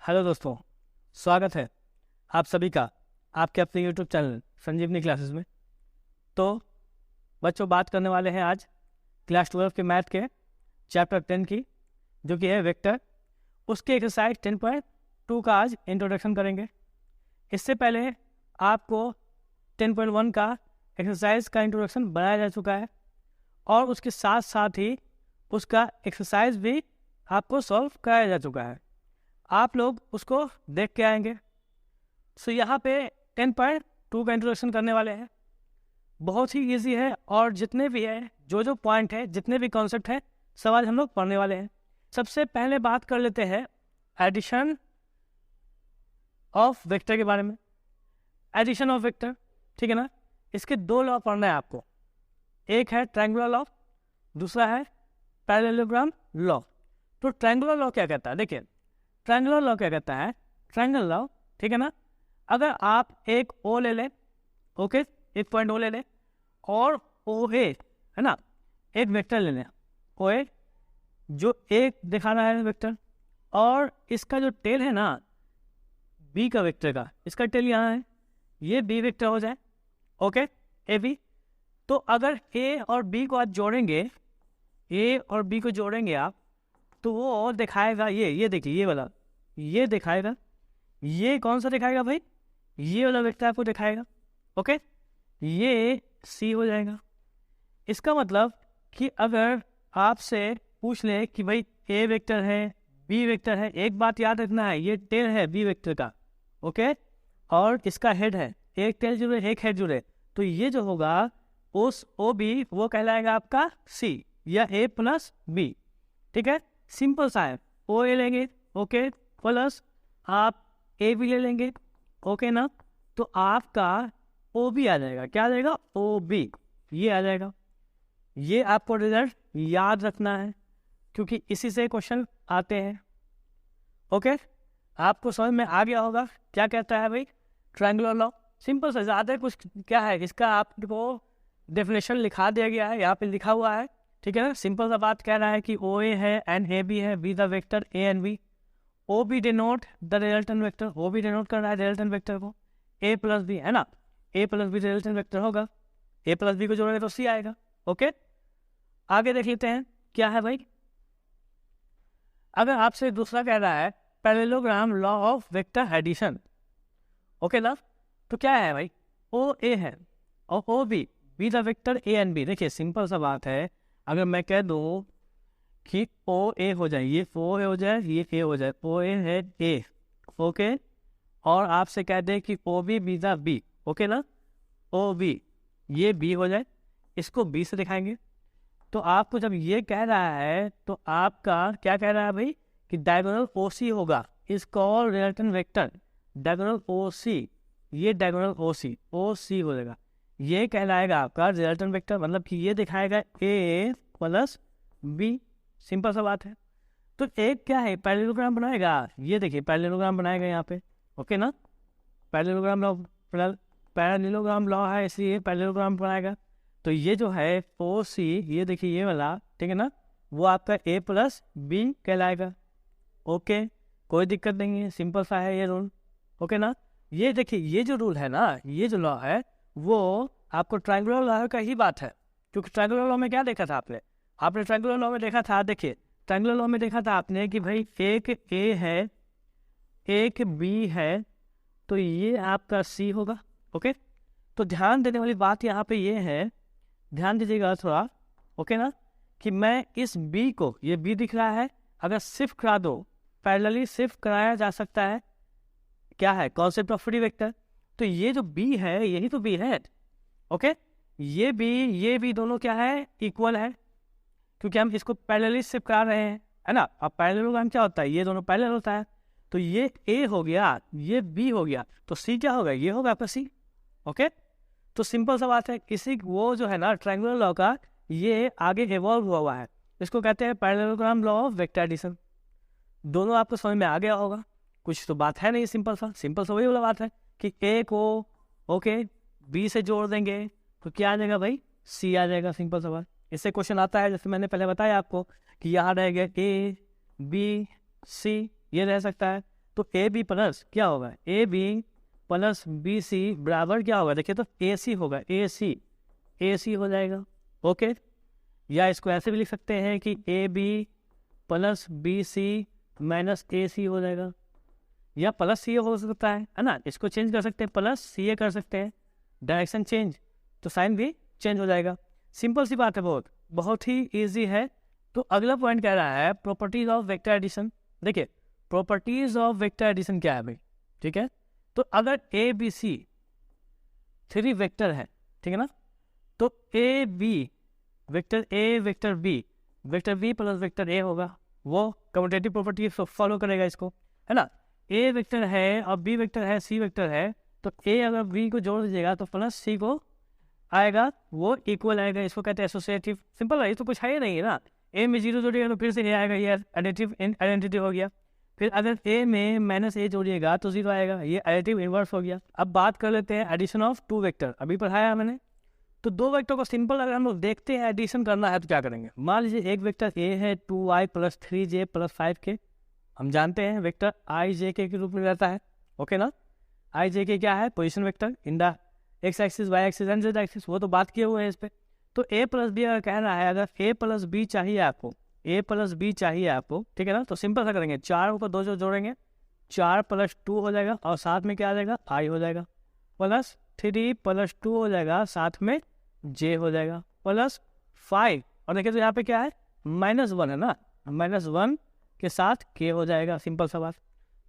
Hello दोस्तों, स्वागत है आप सभी का आपके अपने यूट्यूब चैनल संजीवनी क्लासेस में। तो बच्चों, बात करने वाले हैं आज क्लास 12 के मैथ के चैप्टर 10 की, जो कि है वेक्टर। उसके एक्सरसाइज 10.2 का आज इंट्रोडक्शन करेंगे। इससे पहले आपको 10.1 का एक्सरसाइज का इंट्रोडक्शन बनाया जा चुका है और उसके साथ साथ ही उसका एक्सरसाइज भी आपको सॉल्व कराया जा चुका है। आप लोग उसको देख के आएंगे। सो यहाँ पे 10.2 का इंट्रोडक्शन करने वाले हैं। बहुत ही इजी है और जितने भी है जो पॉइंट है, जितने भी कॉन्सेप्ट है, सब आज हम लोग पढ़ने वाले हैं। सबसे पहले बात कर लेते हैं एडिशन ऑफ वेक्टर के बारे में। एडिशन ऑफ वेक्टर, ठीक है ना। इसके दो लॉ पढ़ना है आपको। एक है ट्रायंगुलर लॉ, दूसरा है पैरेललोग्राम लॉ। तो ट्रायंगुलर लॉ क्या कहता है? देखिए, ट्रायंगुलर लॉ क्या कहता है, ट्रायंगल लॉ, ठीक है ना। अगर आप एक ओ ले लें, ओके, एक पॉइंट ओ ले लें और ओ ए, है ना, एक वेक्टर ले लें ओ ए, जो एक दिखाना है वेक्टर, और इसका जो टेल है ना बी का वेक्टर का, इसका टेल यहाँ है, ये बी वेक्टर हो जाए, ओके, ए बी। तो अगर ए और बी को आप जोड़ेंगे, ए और बी को जोड़ेंगे आप, तो वो और दिखाएगा ये देखिए, ये वाला ये दिखाएगा। ये कौन सा दिखाएगा भाई? ये वाला वेक्टर आपको दिखाएगा, ओके। ये सी हो जाएगा। इसका मतलब कि अगर आपसे पूछ ले कि भाई ए वेक्टर है, बी वेक्टर है, एक बात याद रखना है, ये टेल है बी वेक्टर का, ओके, और इसका हेड है, एक टेल जुड़े एक हेड जुड़े, तो ये जो होगा उस ओ बी वो कहलाएगा आपका सी या ए प्लस बी, ठीक है। सिंपल सा है। ओ ए लेंगे, ओके, प्लस आप ए भी ले लेंगे, ओके ना, तो आपका ओ बी आ जाएगा। क्या आ जाएगा? ओ बी, ये आ जाएगा। ये आपको रिजल्ट याद रखना है क्योंकि इसी से क्वेश्चन आते हैं, ओके। आपको समझ में आ गया होगा क्या कहता है भाई ट्रायंगुलर लॉ। सिंपल सा, ज़्यादा कुछ क्या है, इसका आपको डेफिनेशन लिखा दिया गया है, यहाँ पे लिखा हुआ है, ठीक है ना। सिंपल सा बात कह रहा है कि ओ ए है एंड ए बी है, B the vector A and B. O B denote the resultant vector, O B denote कर रहा है रिजल्टेंट वेक्टर को। ए प्लस बी, है ना, ए प्लस बी रिजल्टेंट वेक्टर होगा, ए प्लस बी को जोड़ेंगे तो सी आएगा, ओके। आगे देख लेते हैं क्या है भाई। अगर आपसे दूसरा कह रहा है parallelogram law of vector addition, okay ना, तो क्या है भाई? ओ ए है और O B, B the vector A and B. देखिए सिंपल सा बात है, अगर मैं कह दूं कि ओ ए हो जाए, ये ओ ए हो जाए, ये ए हो जाए, ओ ए है ए, ओके, और आपसे कह दे कि O B B the B, okay ना, ओ बी ये बी हो जाए, इसको बी से दिखाएंगे। तो आपको जब ये कह रहा है तो आपका क्या कह रहा है भाई कि डायगोनल ओ सी होगा, is called resultant vector diagonal O C. ये डायगोनल ओ सी हो जाएगा, ये कहलाएगा आपका रिजल्टेंट वेक्टर, मतलब कि ये दिखाएगा ए प्लस बी। सिंपल सा बात है। तो एक क्या है, पैरेललोग्राम बनाएगा। ये देखिए पैरेललोग्राम बनाएगा यहाँ पे, ओके ना, पैरेललोग्राम लॉ, पैरेललोग्राम लॉ है इसलिए पैरेललोग्राम बनाएगा। तो ये जो है ओ सी, ये देखिए ये वाला, ठीक है ना, वो आपका ए प्लस बी कहलाएगा, ओके, कोई दिक्कत नहीं है, सिंपल सा है ये रूल, ओके ना। ये देखिए ये जो रूल है ना, ये जो लॉ है वो आपको ट्रायंगुलर लॉ का ही बात है, क्योंकि ट्रायंगुलर लॉ में क्या देखा था आपने ट्रायंगुलर लॉ में देखा था, देखिए ट्रायंगुलर लॉ में देखा था आपने कि भाई एक ए है, एक बी है, तो ये आपका सी होगा, ओके। तो ध्यान देने वाली बात यहाँ पे ये है, ध्यान दीजिएगा थोड़ा, ओके ना, कि मैं इस बी को, ये बी दिख रहा है, अगर शिफ्ट करा दो, पैरेलली शिफ्ट कराया जा सकता है, क्या है, कॉन्सेप्ट ऑफ फ्री वेक्टर। तो ये जो बी है यही तो बी है, ओके। ये बी दोनों क्या है, इक्वल है, क्योंकि हम इसको पैरेलली शिफ्ट करा रहे हैं, है ना। अब पैरेललोग्राम क्या होता है, ये दोनों पैरेलल होता है, तो ये ए हो गया, ये बी हो गया, तो सी क्या होगा, ये होगा आपका सी, ओके। तो सिंपल सा बात है, किसी वो जो है ना ट्रायंगुलर लॉ का, ये आगे इवॉल्व हुआ है, इसको कहते हैं parallelogram law of vector addition. दोनों आपको समझ में आ गया होगा, कुछ तो बात है नहीं, सिंपल सा वही वाला बात है कि ए को ओके बी से जोड़ देंगे तो क्या आ जाएगा भाई, सी आ जाएगा, सिंपल सा बात। इससे क्वेश्चन आता है, जैसे मैंने पहले बताया आपको कि यहाँ रह गया ए बी सी, ये रह सकता है। तो ए बी प्लस क्या होगा, A B plus B C बराबर क्या होगा, देखिए तो ए सी होगा, ए सी हो जाएगा। ओके, या इसको ऐसे भी लिख सकते हैं कि A B plus B C minus A C हो जाएगा, या प्लस सी ए हो सकता है ना, इसको चेंज कर सकते हैं, प्लस सी ए कर सकते हैं, डायरेक्शन चेंज, तो साइन भी चेंज हो जाएगा। सिंपल सी बात है, बहुत ही ईजी है। तो अगला पॉइंट कह रहा है प्रॉपर्टीज ऑफ वेक्टर एडिशन। देखिए प्रॉपर्टीज ऑफ वेक्टर एडिशन क्या है भाई, ठीक है। तो अगर ए बी सी 3 वेक्टर है, ठीक है ना, तो A B vector A vector B plus vector A होगा, वो कम्यूटेटिव प्रॉपर्टी फॉलो करेगा इसको, है ना। ए वेक्टर है और बी वेक्टर है, सी वेक्टर है, तो ए अगर बी को जोड़ दीजिएगा तो प्लस सी को आएगा, वो इक्वल आएगा, इसको कहते हैं एसोसिएटिव। सिंपल है, ये तो कुछ है ही नहीं है ना। ए में 0 जोड़िएगा तो फिर से ए आएगा, ये एडिटिव आइडेंटिटी हो गया। फिर अगर ए में माइनस ए जोड़िएगा तो 0 आएगा, ये एडिटिव इन्वर्स हो गया। अब बात कर लेते हैं एडिशन ऑफ 2 वेक्टर, अभी पढ़ाया मैंने। तो 2 वेक्टर को सिंपल अगर हम लोग देखते हैं एडिशन करना है तो क्या करेंगे, मान लीजिए एक वेक्टर ए है 2y plus 3j plus 5k, हम जानते हैं वेक्टर आई जे के रूप में रहता है, ओके ना। आई जे के क्या है, position vector in the X axis Y axis and Z axis, वो तो बात किए हुए हैं इस पे। तो ए प्लस बी अगर कहना है, अगर ए प्लस बी चाहिए आपको, ए प्लस बी चाहिए आपको, ठीक है ना, तो सिंपल सा करेंगे, 4 को 2 जो जोड़ेंगे 4 प्लस 2 हो जाएगा, और साथ में क्या आ जाएगा, आई हो जाएगा, प्लस 3 प्लस 2 हो जाएगा, साथ में जे हो जाएगा, प्लस 5, और देखिए तो यहाँ पे क्या है -1 है ना, -1 के साथ के हो जाएगा, सिंपल सा बात।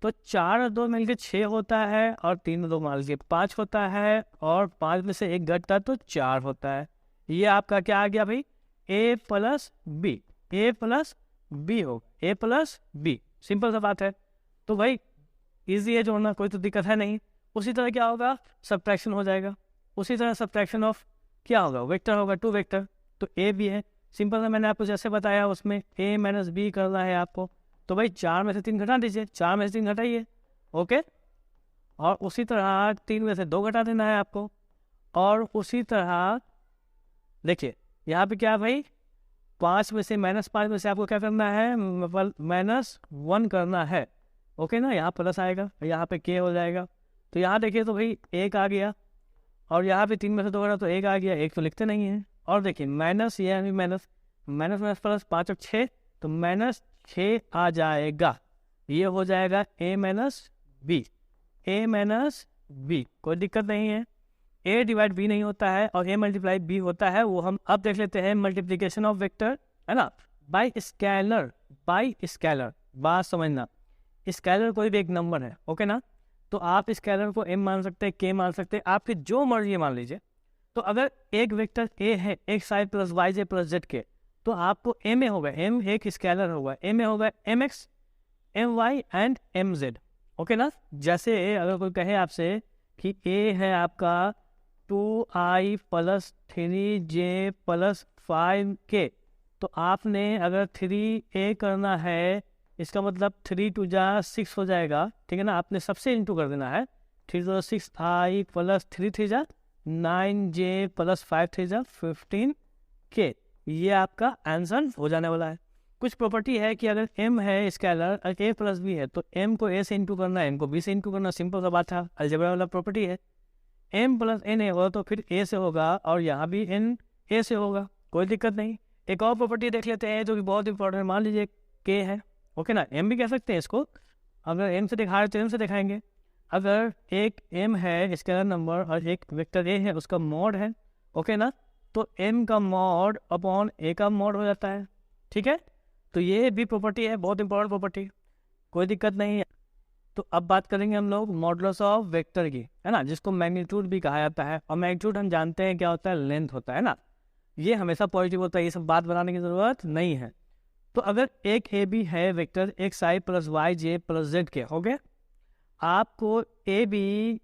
तो 4 और 2 मिलकर 6 होता है, और 3 और 2 मान लीजिए 5 होता है, और 5 में से 1 घटता तो 4 होता है। ये आपका क्या आ गया भाई, ए प्लस बी हो, ए प्लस बी, सिंपल सा बात है। तो भाई इजी है जोड़ना, कोई तो दिक्कत है नहीं। उसी तरह क्या होगा, सब्ट्रैक्शन हो जाएगा, उसी तरह सब्ट्रैक्शन ऑफ क्या होगा, वेक्टर होगा, 2 वेक्टर, तो ए बी है, सिंपल सा मैंने आपको जैसे बताया, उसमें ए माइनस बी करना है आपको, तो भाई 4 में से 3 घटा दीजिए, 4 में से 3 घटाइए, ओके। और उसी तरह 3 में से 2 घटा देना है आपको, और उसी तरह देखिए यहाँ पे क्या भाई, 5 में से -5 में से आपको क्या करना है, -1 करना है, ओके ना। यहाँ प्लस आएगा, यहाँ पे के हो जाएगा। तो यहाँ देखिए तो भाई 1 आ गया, और यहाँ पे 3 में से 2 घटा तो 1 आ गया, 1 तो लिखते नहीं है। और देखिए माइनस, ये यानी माइनस माइनस प्लस 5 और 6, तो -6 आ जाएगा, ये हो जाएगा ए माइनस बी, कोई दिक्कत नहीं है। ए डिवाइड बी नहीं होता है, और ए मल्टीप्लाई बी होता है, वो हम अब देख लेते हैं, मल्टीप्लीकेशन ऑफ वेक्टर, है ना, बाय स्केलर, बात समझना, स्केलर कोई भी एक नंबर है, ओके ना। तो आप स्केलर को m मान सकते हैं, k मान सकते हैं, आपके जो मर्जी मान लीजिए। तो अगर एक वेक्टर a है एक्स आई plus Y J plus Z के, तो आपको m में होगा, m एक स्केलर होगा, m में होगा mx my and mz, okay ना। जैसे अगर कोई कहे आपसे कि a है आपका 2i plus 3j plus 5k, तो आपने अगर 3a करना है, इसका मतलब 3 2 जा 6 हो जाएगा, ठीक है ना, आपने सबसे इंटू कर देना है, 3 0 6 i प्लस 3 3 जा 9j प्लस 5 3 जा 15k, ये आपका आंसर हो जाने वाला है। कुछ प्रॉपर्टी है कि अगर m है स्केलर, a प्लस b है, तो m को a से इंटू करना, m को b से इंटू करना, सिंपल सा बात था, अलजेब्रा वाला प्रॉपर्टी है। m प्लस n होगा तो फिर a से होगा, और यहाँ भी n a से होगा, कोई दिक्कत नहीं। एक और प्रॉपर्टी देख लेते हैं जो कि बहुत इंपॉर्टेंट है, मान लीजिए k है, ओके ना, m भी कह सकते हैं इसको, अगर m से दिखा रहे तो m से दिखाएंगे। अगर एक m है स्केलर नंबर और एक वेक्टर a है, उसका मॉड है, ओके ना, तो m का मॉड अपॉन a का मॉड हो जाता है, ठीक है। तो ये भी प्रॉपर्टी है, बहुत इंपॉर्टेंट प्रॉपर्टी, कोई दिक्कत नहीं है। तो अब बात करेंगे हम लोग मॉडुलस ऑफ वेक्टर की, है ना, जिसको मैग्नीट्यूड भी कहा जाता है, और मैग्नीट्यूड हम जानते हैं क्या होता है, लेंथ होता है ना, ये हमेशा पॉजिटिव होता है, ये सब बात बनाने की ज़रूरत नहीं है। तो अगर एक ए बी है वेक्टर एक्स आई plus Y J plus Z के, हो गया, आपको ए बी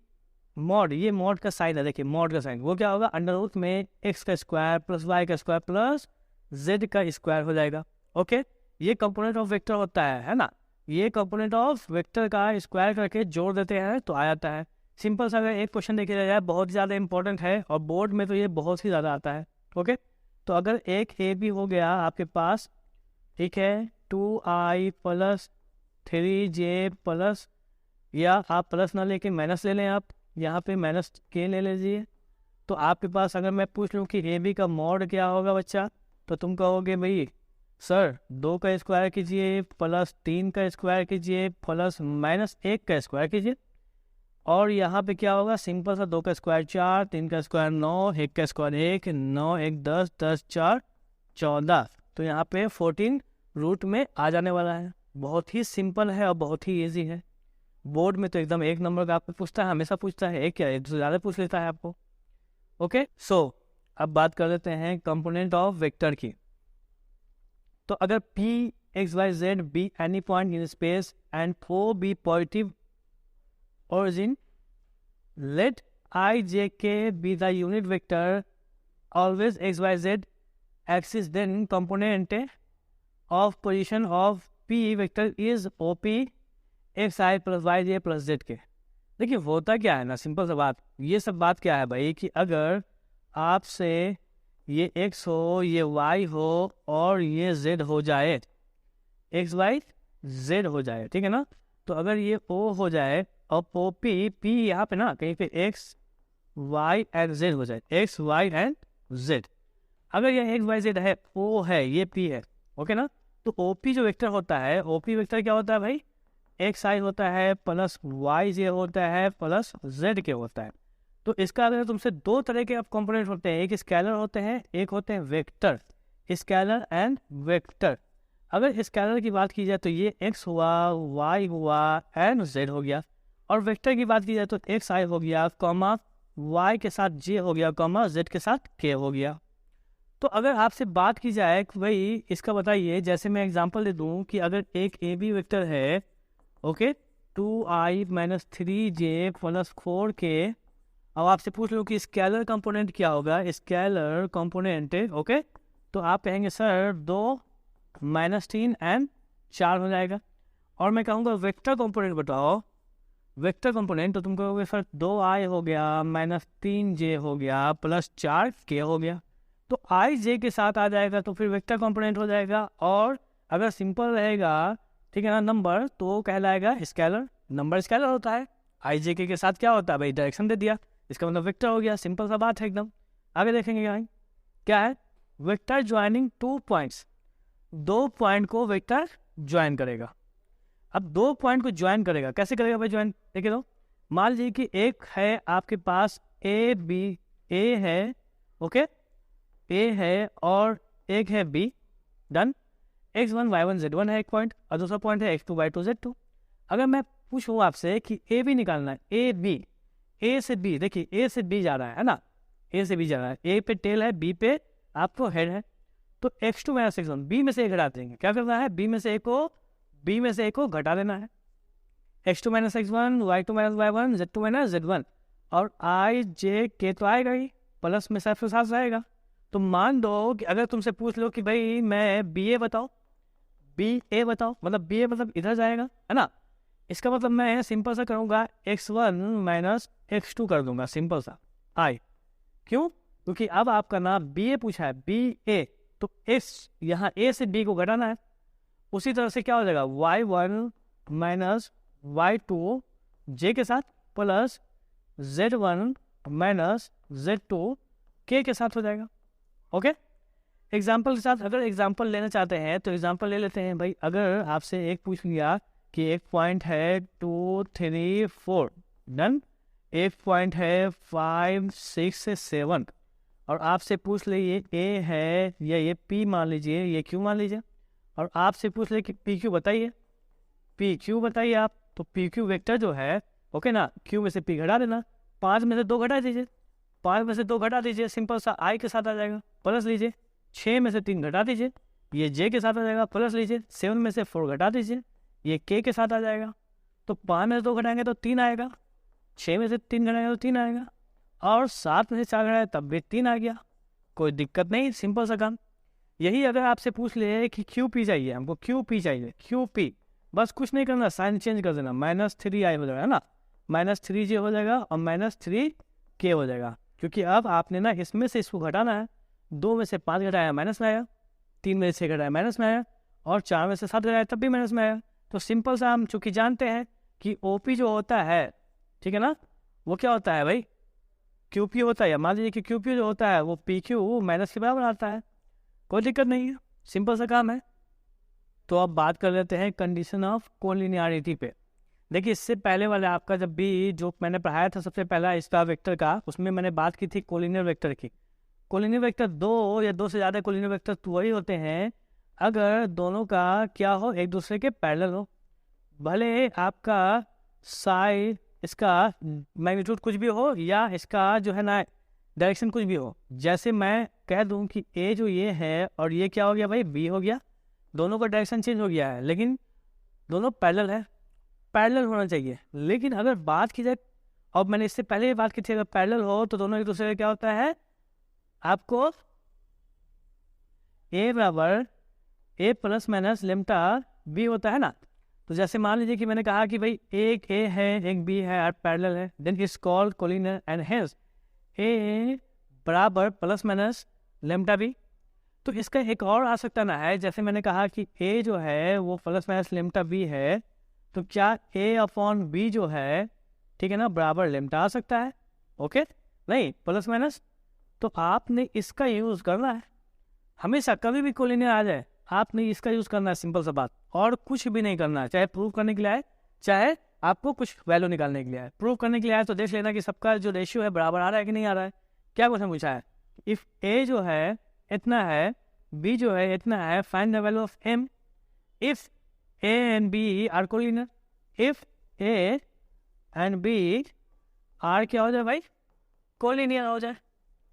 मॉड, ये मॉड का साइन है, देखिए मॉड का साइन, वो क्या होगा, अंडर रूट में एक्स का स्क्वायर प्लस वाई का स्क्वायर प्लस जेड का स्क्वायर हो जाएगा, ओके। ये कंपोनेंट ऑफ वेक्टर होता है ना, ये कंपोनेंट ऑफ वेक्टर का स्क्वायर करके जोड़ देते हैं तो आ जाता है। सिंपल सा अगर एक क्वेश्चन देखा जाए, बहुत ज़्यादा इंपॉर्टेंट है, और बोर्ड में तो ये बहुत ही ज़्यादा आता है, ओके। तो अगर एक ए बी हो गया आपके पास, ठीक है, 2i प्लस 3j प्लस या आप प्लस ना लेके माइनस ले लें, आप यहाँ पे माइनस के ले लीजिए। तो आपके पास अगर मैं पूछ लूँ कि ए बी का मॉड क्या होगा बच्चा, तो तुम कहोगे भाई सर 2 का स्क्वायर कीजिए प्लस 3 का स्क्वायर कीजिए प्लस माइनस 1 का स्क्वायर कीजिए। और यहाँ पे क्या होगा, सिंपल सा 2 का स्क्वायर 4, 3 का स्क्वायर 9, 1 का स्क्वायर 1, 9 1 10, 10 4 14। तो यहाँ पे 14 रूट में आ जाने वाला है। बहुत ही सिंपल है और बहुत ही ईजी है। बोर्ड में तो एकदम 1 नंबर का आपको पूछता है, हमेशा पूछता है, एक क्या एक से ज़्यादा पूछ लेता है आपको। ओके, सो अब बात कर लेते हैं कंपोनेंट ऑफ वेक्टर की। तो अगर p x y z be any point in space and O be positive origin, let I j k be the unit vector always x y z axis, then component of position of p vector is op x i plus y j plus z k। देखिए होता क्या है ना, simple सा बात, ये सब बात क्या है भाई कि अगर आपसे ये x हो, ये y हो और ये z हो जाए, x y z हो जाए, ठीक है ना। तो अगर ये o हो जाए और o p यहाँ पे ना कहीं पे x y एंड z हो जाए, x y एंड z। अगर ये x y z है, o है, ये p है, ओके ना। तो op जो वेक्टर होता है, op वेक्टर क्या होता है भाई, एक्स आई होता है प्लस वाई जे होता है प्लस जेड के होता है। तो इसका अगर तुमसे 2 तरह के अब कंपोनेंट होते हैं, एक स्केलर होते हैं, एक होते हैं वेक्टर, स्केलर एंड वेक्टर। अगर स्केलर की बात की जाए तो ये एक्स हुआ, वाई हुआ एंड जेड हो गया। और वेक्टर की बात की जाए तो एक्स आई हो गया कॉमा, वाई के साथ जे हो गया कॉमा, जेड के साथ के हो गया। तो अगर आपसे बात की जाए कि भाई इसका बताइए, जैसे मैं एग्जांपल दे दूं कि अगर एक ए बी वेक्टर है, okay, 2i minus 3j plus 4k, अब आपसे पूछ लो कि स्केलर कंपोनेंट क्या होगा, स्केलर कंपोनेंट, ओके, तो आप कहेंगे सर 2 माइनस 3 एंड 4 हो जाएगा। और मैं कहूँगा वेक्टर कंपोनेंट बताओ, वेक्टर कंपोनेंट, तो तुम कहोगे सर 2i हो गया माइनस 3j हो गया प्लस 4k हो गया। तो i j के साथ आ जाएगा तो फिर वेक्टर कंपोनेंट हो जाएगा। और अगर सिंपल रहेगा, ठीक है ना, नंबर, तो वो कहलाएगा स्केलर। नंबर स्केलर होता है, आई जे के साथ क्या होता है भाई, डायरेक्शन दे दिया, इसका मतलब वेक्टर हो गया। सिंपल सा बात है एकदम। आगे देखेंगे क्या है, वेक्टर ज्वाइनिंग 2 पॉइंट्स, 2 पॉइंट को वेक्टर ज्वाइन करेगा। अब 2 पॉइंट को ज्वाइन करेगा, कैसे करेगा भाई ज्वाइन, देखिए तो मान लीजिए कि एक है आपके पास ए बी, ए है, ओके, ए है और एक है B, done. x1 y1 z1 है एक पॉइंट और दूसरा पॉइंट है x2 y2 z2। अगर मैं पूछूँ आपसे कि ए बी निकालना है, ए बी, ए से बी, देखिए ए से बी जा रहा है ना, ए से बी जा रहा है, ए पे टेल है, बी पे आपको हेड है। तो x2 माइनस x1, बी में से एक घटा देंगे, क्या करना है, बी में से एक को घटा देना है, x2 minus x1, y2 minus y1, z2 minus z1। और आई जे के तो आएगा ही, प्लस में साथ साथ आएगा। तो मान दो कि अगर तुमसे पूछ लो कि भाई मैं बी ए बताओ, बी ए बताओ, मतलब बी ए मतलब इधर जाएगा, है ना। इसका मतलब मैं सिंपल सा करूँगा x1 माइनस x2 कर दूंगा, सिंपल सा आई। क्यों, क्योंकि अब आपका नाम बी ए पूछा है, बी ए, तो इस यहाँ ए से बी को घटाना है। उसी तरह से क्या हो जाएगा, y1 माइनस y2 जे के साथ प्लस z1 माइनस z2 के साथ हो जाएगा। ओके, एग्जाम्पल के साथ अगर एग्जाम्पल लेना चाहते हैं तो एग्जाम्पल ले लेते हैं भाई। अगर आपसे एक पूछ लिया कि एक पॉइंट है 2 3 4, डन, एक पॉइंट है 5 6 7, और आपसे पूछ ले ये ए है या ये पी मान लीजिए, ये क्यू मान लीजिए, और आपसे पूछ ले कि पी क्यू बताइए, पी क्यू बताइए आप, तो पी क्यू वेक्टर जो है, ओके ना, क्यू में से पी घटा देना, 5 में से 2 घटा दीजिए, 5 में से 2 घटा दीजिए, सिंपल सा आई के साथ आ जाएगा, प्लस लीजिए, 6 में से 3 घटा दीजिए, ये जे के साथ आ जाएगा, प्लस लीजिए, 7 में से 4 घटा दीजिए, ये के साथ आ जाएगा। तो 5 में से 2 घटाएंगे तो 3 आएगा, 6 में से 3 घटाएंगे तो 3 आएगा, और 7 में से 4 घटाए तब भी 3 आ गया, कोई दिक्कत नहीं, सिंपल सा काम। यही अगर आपसे पूछ ले कि क्यू पी चाहिए, हमको क्यू पी चाहिए, क्यू पी, बस कुछ नहीं करना, साइन चेंज कर देना, माइनस 3 आई हो जाएगा, है ना, माइनस 3 जे हो जाएगा और माइनस 3 के हो जाएगा। क्योंकि अब आपने ना इसमें से इसको घटाना है, 2 में से 5 घटाया माइनस में आया, 3 में से 6 घटाया माइनस में आया, और 4 में से 7 घटाया तब भी माइनस में आया। तो सिंपल सा हम चूँकि जानते हैं कि OP जो होता है, ठीक है ना, वो क्या होता है भाई, QP होता है। मान लीजिए कि QP जो होता है वो PQ माइनस के बराबर आता है, कोई दिक्कत नहीं है, सिंपल सा काम है। तो अब बात कर लेते हैं कंडीशन ऑफ कोलिनियरिटी पे। देखिए इससे पहले वाले आपका जब भी जो मैंने पढ़ाया था सबसे पहला स्टार वेक्टर का, उसमें मैंने बात की थी कोलिनियर वेक्टर की। कोलिनियर वेक्टर दो या दो से ज़्यादा कोलिनियर वेक्टर तो वही होते हैं अगर दोनों का क्या हो, एक दूसरे के पैरेलल हो। भले आपका साइड इसका मैग्नीट्यूड कुछ भी हो या इसका जो है ना डायरेक्शन कुछ भी हो। जैसे मैं कह दूं कि ए जो ये है और ये क्या हो गया भाई, बी हो गया, दोनों का डायरेक्शन चेंज हो गया है लेकिन दोनों पैरेलल है, पैरेलल होना चाहिए। लेकिन अगर बात की जाए, और मैंने इससे पहले ही बात की थी, अगर पैरेलल हो तो दोनों एक दूसरे का क्या होता है, आपको ए बराबर ए प्लस माइनस लेम्टा बी होता है ना। तो जैसे मान लीजिए कि मैंने कहा कि भाई एक ए है एक बी है और पैरेलल है, then is called collinear and hence A बराबर प्लस माइनस लेम्टा बी। तो इसका एक और आ सकता ना है, जैसे मैंने कहा कि ए जो है वो प्लस माइनस लेम्टा बी है, तो क्या ए अपॉन बी जो है, ठीक है ना, बराबर लेम्टा आ सकता है? ओके, नहीं प्लस माइनस। तो आपने इसका यूज़ करना है हमेशा, कभी भी कोलिनियर आ जाए आपने इसका यूज़ करना है, सिंपल सा बात, और कुछ भी नहीं करना है। चाहे प्रूव करने के लिए आए, चाहे आपको कुछ वैल्यू निकालने के लिए आए। प्रूव करने के लिए आए तो देख लेना कि सबका जो रेशियो है बराबर आ रहा है कि नहीं आ रहा है। क्या क्वेश्चन पूछा है, इफ़ ए जो है इतना है, बी जो है इतना है, find the value of M if A and B are collinear. If A and B are क्या हो जाए भाई, कोलिनियर हो जाए।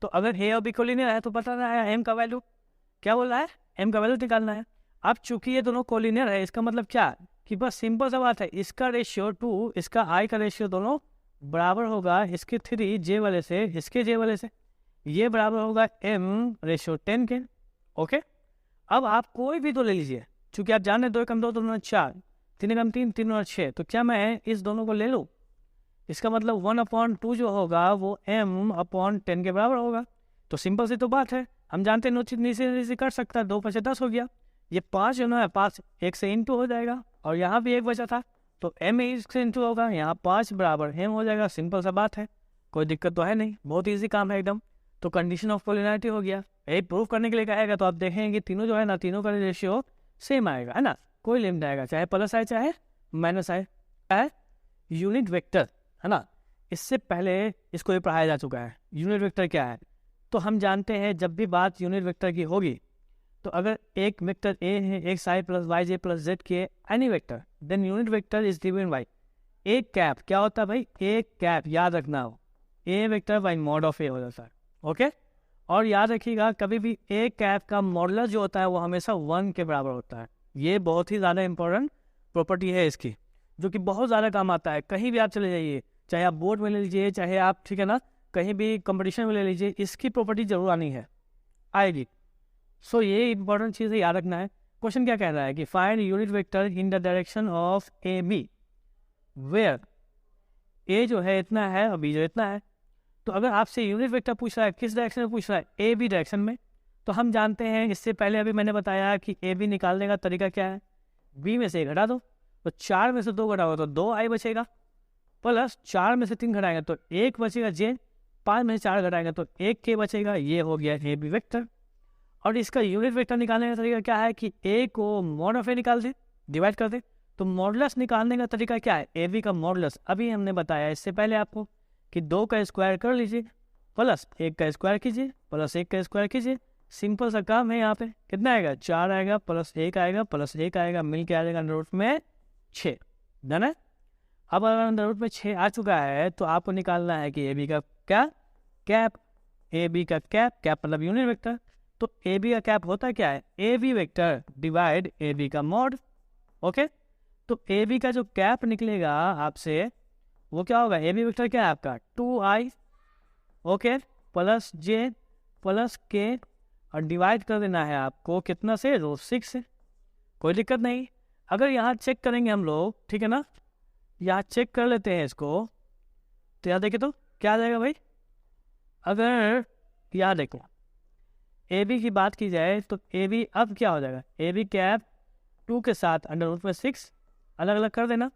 तो अगर ए और बी कोलिनियर है तो पता ना है एम का वैल्यू क्या बोल रहा है, एम का वैल्यू निकालना है। अब चूंकि ये दोनों कोलिनियर है, इसका मतलब क्या कि बस सिंपल सा बात है, इसका रेशियो 2 इसका आई का रेशियो दोनों बराबर होगा इसके 3 जे वाले से इसके जे वाले से, ये बराबर होगा एम रेशियो 10 के। ओके, अब आप कोई भी दो ले लीजिए, चूंकि आप जान रहे 2 कम 2 2 4, 3 कम 3 3 और 6, तो क्या मैं इस दोनों को ले लूँ? इसका मतलब 1/2 जो होगा वो m/10 के बराबर होगा। तो सिंपल सी तो बात है, हम जानते हैं नीचे कर सकता है, 2 5 10 हो गया, ये 5 जो ना है 5 1 से इंटू हो जाएगा, और यहाँ भी 1 बचा था तो m 1 से इंटू होगा, यहाँ 5 बराबर m हो जाएगा। सिंपल सा बात है, कोई दिक्कत तो है नहीं, बहुत ईजी काम है एकदम। तो कंडीशन ऑफ कोलिनियरिटी हो गया। यही प्रूव करने के लिए कहेगा तो आप देखेंगे कि तीनों जो है ना, तीनों का रेशियो सेम आएगा, है ना, कोई लिमिट आएगा, चाहे प्लस आए चाहे माइनस आए। है यूनिट वेक्टर, है ना, इससे पहले इसको ये पढ़ाया जा चुका है। यूनिट वेक्टर क्या है, तो हम जानते हैं जब भी बात यूनिट वेक्टर की होगी, तो अगर एक वेक्टर ए है, एक साई plus Y J plus Z K any vector, then unit vector is defined by एक कैप। क्या होता है भाई, एक कैप, याद रखना हो, A vector by mod of A हो जाता है। ओके, और याद रखिएगा कभी भी ए कैप का मॉडुलस जो होता है वो हमेशा 1 के बराबर होता है। ये बहुत ही ज़्यादा इंपॉर्टेंट प्रॉपर्टी है इसकी, जो कि बहुत ज़्यादा काम आता है। कहीं भी आप चले जाइए, चाहे आप बोर्ड में ले लीजिए, चाहे आप, ठीक है ना, कहीं भी कंपटीशन में ले लीजिए, इसकी प्रॉपर्टी जरूर आनी है, आएगी। सो ये इंपॉर्टेंट चीज़ है, याद रखना है। क्वेश्चन क्या कह रहा है कि find unit vector in the direction of A B where A जो है इतना है और बी जो इतना है। तो अगर आपसे यूनिट वेक्टर पूछ रहा है किस डायरेक्शन में पूछ रहा है, ए बी डायरेक्शन में, तो हम जानते हैं, इससे पहले अभी मैंने बताया कि ए बी निकालने का तरीका क्या है, बी में से घटा दो, तो 4 में से 2 घटाओगे तो 2 आई बचेगा, प्लस 4 में से 3 घटाएंगे तो 1 बचेगा जे, 5 में से 4 घटाएंगे तो 1 के बचेगा। ये हो गया ए बी वेक्टर। और इसका यूनिट वेक्टर निकालने का तरीका क्या है कि ए को मॉड ऑफ ए निकाल दे, डिवाइड कर दे। तो मॉडुलस निकालने का तरीका क्या है, ए बी का मॉडुलस अभी हमने बताया इससे पहले आपको कि 2 का स्क्वायर कर लीजिए, प्लस 1 का स्क्वायर कीजिए, प्लस 1 का स्क्वायर कीजिए। सिंपल सा काम है। यहाँ पे कितना आएगा, 4 आएगा, प्लस 1 आएगा, प्लस 1 आएगा, मिल के आ जाएगा अंडर रूट में 6। डन है। अब अगर अंडर रूट में 6 आ चुका है तो आपको निकालना है कि ए बी का क्या कैप, ए बी का कैप, कैप मतलब यूनिट वेक्टर। तो ए बी का कैप होता क्या है, A B vector divide A B का मॉड। ओके, तो ए बी का जो कैप निकलेगा आपसे वो क्या होगा, ए बी वेक्टर क्या है आपका 2i, ओके, प्लस जे प्लस के, और डिवाइड कर देना है आपको कितना से, 6 से। कोई दिक्कत नहीं। अगर यहाँ चेक करेंगे हम लोग, ठीक है ना, यहाँ चेक कर लेते हैं इसको, तो यहाँ देखिए तो क्या आ जाएगा भाई। अगर यहाँ देखो ए बी की बात की जाए तो ए बी अब क्या हो जाएगा, ए बी कैप 2 के साथ अंडर रूट में 6 अलग अलग कर देना,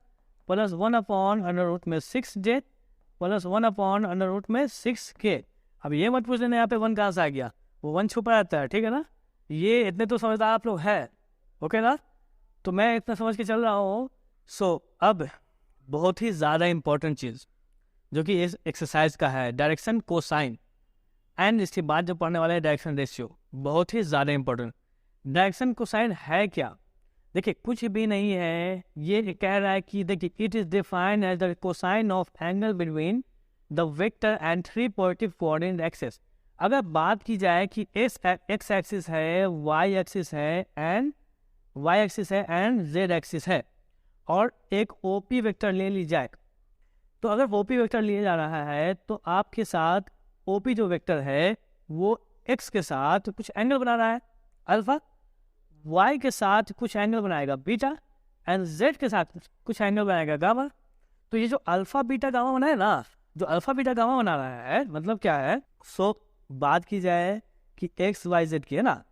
प्लस 1/√6j प्लस 1/√6k। अब ये मत पूछ लेना यहाँ पे 1 कहाँ से आ गया, वो 1 छुपा रहता है, ठीक है ना। ये इतने तो समझदार आप लोग है, ओके ना। तो मैं इतना समझ के चल रहा हूँ। अब बहुत ही ज़्यादा इम्पोर्टेंट चीज़ जो कि इस एक्सरसाइज का है, डायरेक्शन कोसाइन एंड इसके बाद जो पढ़ने वाला है डायरेक्शन रेशियो, बहुत ही ज़्यादा इम्पोर्टेंट। डायरेक्शन कोसाइन है क्या? देखिए कुछ भी नहीं है, ये कह रहा है कि देखिए it is defined as the cosine of angle between the vector and 3 positive coordinate axis. अगर बात की जाए कि एक्स एक्सिस है, वाई एक्सिस है एंड जेड एक्सिस है, और एक ओपी वेक्टर ले ली जाए, तो अगर ओपी वेक्टर लिया जा रहा है तो आपके साथ ओपी जो वेक्टर है वो एक्स के साथ कुछ एंगल बना रहा है अल्फा, वाई के साथ कुछ एंगल बनाएगा बीटा एंड जेड के साथ कुछ एंगल बनाएगा गामा। तो ये जो अल्फा बीटा गामा बना है ना, जो अल्फा बीटा गामा बना रहा है, मतलब क्या है? बात की जाए कि एक्स वाई जेड की है ना,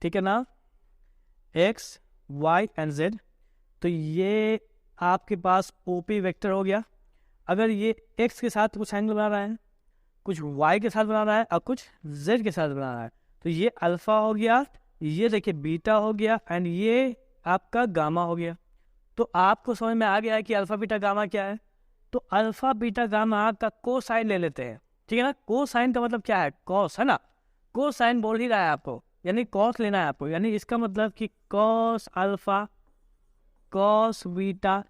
ठीक है ना, एक्स वाई एंड जेड, तो ये आपके पास ओपी वेक्टर हो गया। अगर ये एक्स के साथ कुछ एंगल बना रहा है, कुछ वाई के साथ बना रहा है और कुछ जेड के साथ बना रहा है, तो ये अल्फा हो गया, ये देखिए बीटा हो गया एंड ये आपका गामा हो गया। तो आपको समझ में आ गया है कि अल्फा बीटा गामा क्या है। तो अल्फा बीटा गामा का कोसाइन ले लेते हैं, ठीक है ना। कोसाइन का मतलब क्या है? कॉस, है ना। कोसाइन बोल ही रहा है आपको, यानी कॉस लेना है आपको, यानी इसका मतलब कि cos alpha, cos beta